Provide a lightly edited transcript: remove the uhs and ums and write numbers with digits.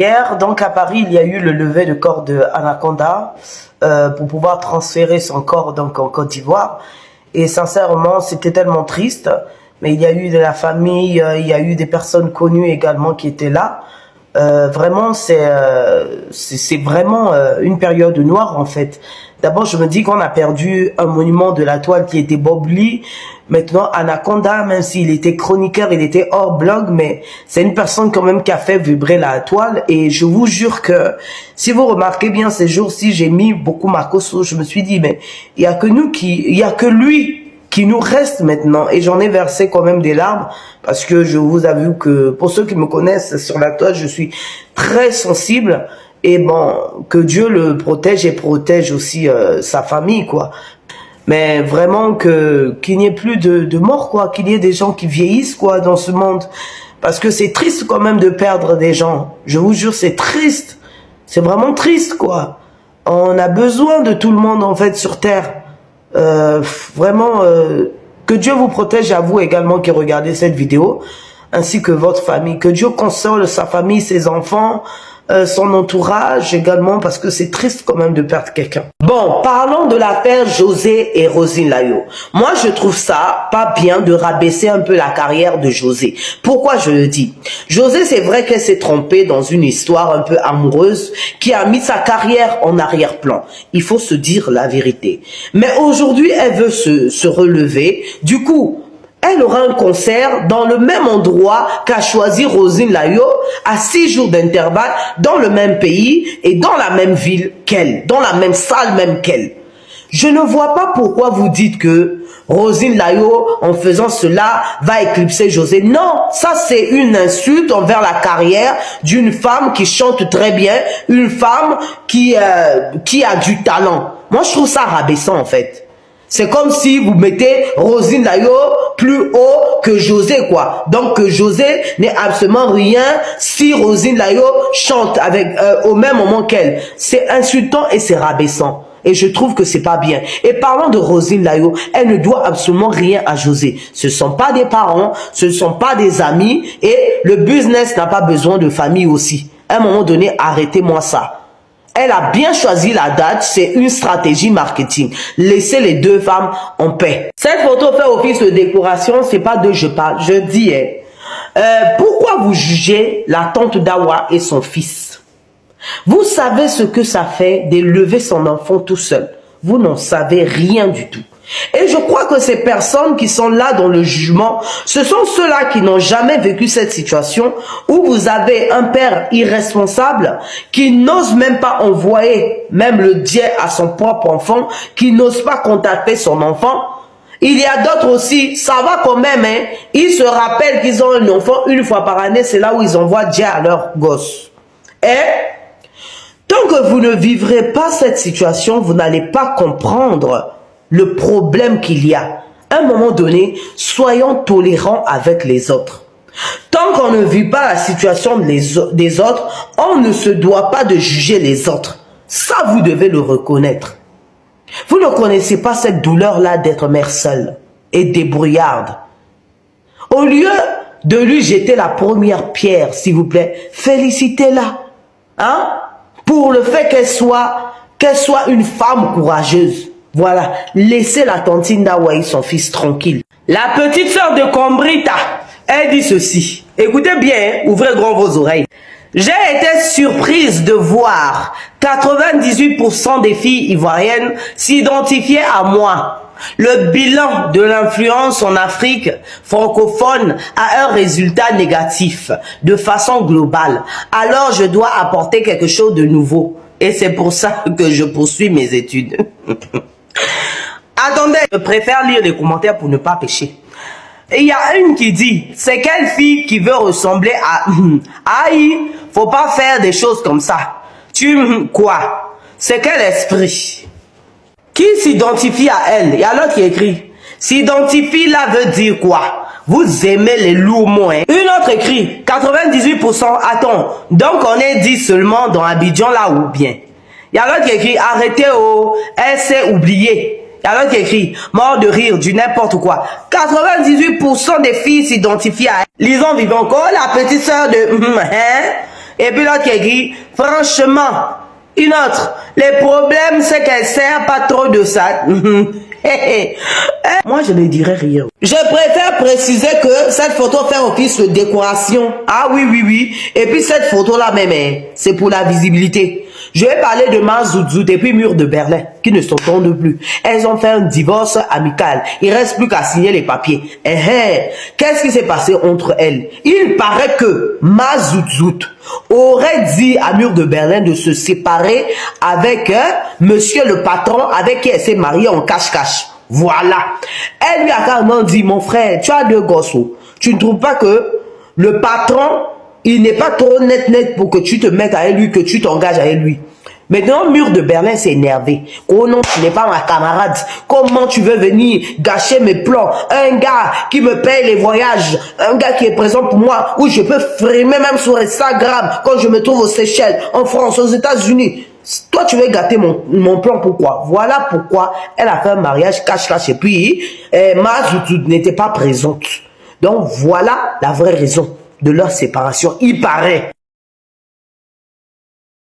Hier, donc à Paris, il y a eu le lever de corps de Anaconda pour pouvoir transférer son corps donc en Côte d'Ivoire. Et sincèrement, c'était tellement triste. Mais il y a eu de la famille, il y a eu des personnes connues également qui étaient là. Vraiment, c'est vraiment une période noire en fait. D'abord, je me dis qu'on a perdu un monument de la toile qui était Bob Lee. Maintenant, Anaconda, même s'il était chroniqueur, il était hors blog, mais c'est une personne quand même qui a fait vibrer la toile. Et je vous jure que, si vous remarquez bien ces jours-ci, j'ai mis beaucoup Makosso. Je me suis dit, mais il y a que nous il y a que lui qui nous reste maintenant. Et j'en ai versé quand même des larmes parce que je vous avoue que pour ceux qui me connaissent sur la toile, je suis très sensible. Et bon, que Dieu le protège et protège aussi sa famille, quoi. Mais vraiment qu'il n'y ait plus de morts, quoi. Qu'il y ait des gens qui vieillissent, quoi, dans ce monde. Parce que c'est triste quand même de perdre des gens. Je vous jure, c'est triste. C'est vraiment triste, quoi. On a besoin de tout le monde, en fait, sur Terre. Vraiment, que Dieu vous protège à vous également qui regardez cette vidéo, ainsi que votre famille. Que Dieu console sa famille, ses enfants, son entourage également, parce que c'est triste quand même de perdre quelqu'un. Bon, parlons de l'affaire José et Roselyne Layo. Moi, je trouve ça pas bien de rabaisser un peu la carrière de José. Pourquoi je le dis? José, c'est vrai qu'elle s'est trompée dans une histoire un peu amoureuse qui a mis sa carrière en arrière-plan. Il faut se dire la vérité. Mais aujourd'hui, elle veut se relever. Du coup, elle aura un concert dans le même endroit qu'a choisi Roselyne Layo, à 6 jours d'intervalle, dans le même pays et dans la même ville qu'elle, dans la même salle même qu'elle. Je ne vois pas pourquoi vous dites que Roselyne Layo, en faisant cela, va éclipser José. Non, ça c'est une insulte envers la carrière d'une femme qui chante très bien, une femme qui a du talent. Moi, je trouve ça rabaissant en fait. C'est comme si vous mettez Roselyne Layo plus haut que José, quoi. Donc, que José n'est absolument rien si Roselyne Layo chante avec, au même moment qu'elle. C'est insultant et c'est rabaissant. Et je trouve que c'est pas bien. Et parlant de Roselyne Layo, elle ne doit absolument rien à José. Ce ne sont pas des parents, ce ne sont pas des amis. Et le business n'a pas besoin de famille aussi. À un moment donné, arrêtez-moi ça. Elle a bien choisi la date, c'est une stratégie marketing. Laissez les deux femmes en paix. Cette photo fait office de décoration, c'est pas de je parle, je dis. Pourquoi vous jugez la tante d'Awa et son fils? Vous savez ce que ça fait d'élever son enfant tout seul. Vous n'en savez rien du tout. Et je crois que ces personnes qui sont là dans le jugement, ce sont ceux-là qui n'ont jamais vécu cette situation où vous avez un père irresponsable qui n'ose même pas envoyer même le dieu à son propre enfant, qui n'ose pas contacter son enfant. Il y a d'autres aussi, ça va quand même, hein. Ils se rappellent qu'ils ont un enfant une fois par année, c'est là où ils envoient Dieu à leur gosse. Et tant que vous ne vivrez pas cette situation, vous n'allez pas comprendre le problème qu'il y a. À un moment donné, soyons tolérants avec les autres. Tant qu'on ne vit pas la situation des autres, on ne se doit pas de juger les autres. Ça, vous devez le reconnaître. Vous ne connaissez pas cette douleur-là d'être mère seule et débrouillarde. Au lieu de lui jeter la première pierre, s'il vous plaît, félicitez-la. Hein? Pour le fait qu'elle soit une femme courageuse. Voilà, laissez la tantine d'Hawaï, son fils, tranquille. La petite sœur de Combrita, elle dit ceci. Écoutez bien, hein, ouvrez grand vos oreilles. J'ai été surprise de voir 98% des filles ivoiriennes s'identifier à moi. Le bilan de l'influence en Afrique francophone a un résultat négatif de façon globale. Alors je dois apporter quelque chose de nouveau. Et c'est pour ça que je poursuis mes études. Attendez, je préfère lire les commentaires pour ne pas pécher. Et il y a une qui dit, c'est quelle fille qui veut ressembler à... Aïe, faut pas faire des choses comme ça. Quoi? C'est quel esprit? Qui s'identifie à elle? Il y a l'autre qui écrit, s'identifie là veut dire quoi? Vous aimez les lourds mots, hein? Une autre écrit, 98%, attends, donc on est 10 seulement dans Abidjan là ou bien? Il y a l'autre qui écrit, arrêtez oh, elle s'est oubliée. Il y a l'autre qui écrit, mort de rire, du n'importe quoi. 98% des filles s'identifient à elle. Lisons vivant encore, la petite sœur de... Et puis l'autre qui écrit, franchement, une autre, les problèmes c'est qu'elle sert pas trop de ça. Moi je ne dirais rien. Je préfère préciser que cette photo fait office de décoration. Ah oui, oui, oui. Et puis cette photo là même, c'est pour la visibilité. Je vais parler de Ma Zout et puis Mur de Berlin, qui ne s'entendent plus. Elles ont fait un divorce amical. Il reste plus qu'à signer les papiers. Qu'est-ce qui s'est passé entre elles? Il paraît que Ma Zout aurait dit à Mur de Berlin de se séparer avec monsieur le patron avec qui elle s'est mariée en cache-cache. Voilà. Elle lui a carrément dit, mon frère, tu as deux gosses. Tu ne trouves pas que le patron, il n'est pas trop net pour que tu te mettes avec lui, que tu t'engages avec lui. Maintenant, Mur de Berlin s'est énervé. Oh non, tu n'es pas ma camarade. Comment tu veux venir gâcher mes plans? Un gars qui me paye les voyages, un gars qui est présent pour moi, où je peux frimer même sur Instagram quand je me trouve aux Seychelles, en France, aux États-Unis. Toi, tu veux gâter mon plan, pourquoi? Voilà pourquoi elle a fait un mariage cache-cache. Et puis, Ma Zout n'était pas présente. Donc, voilà la vraie raison de leur séparation, il paraît.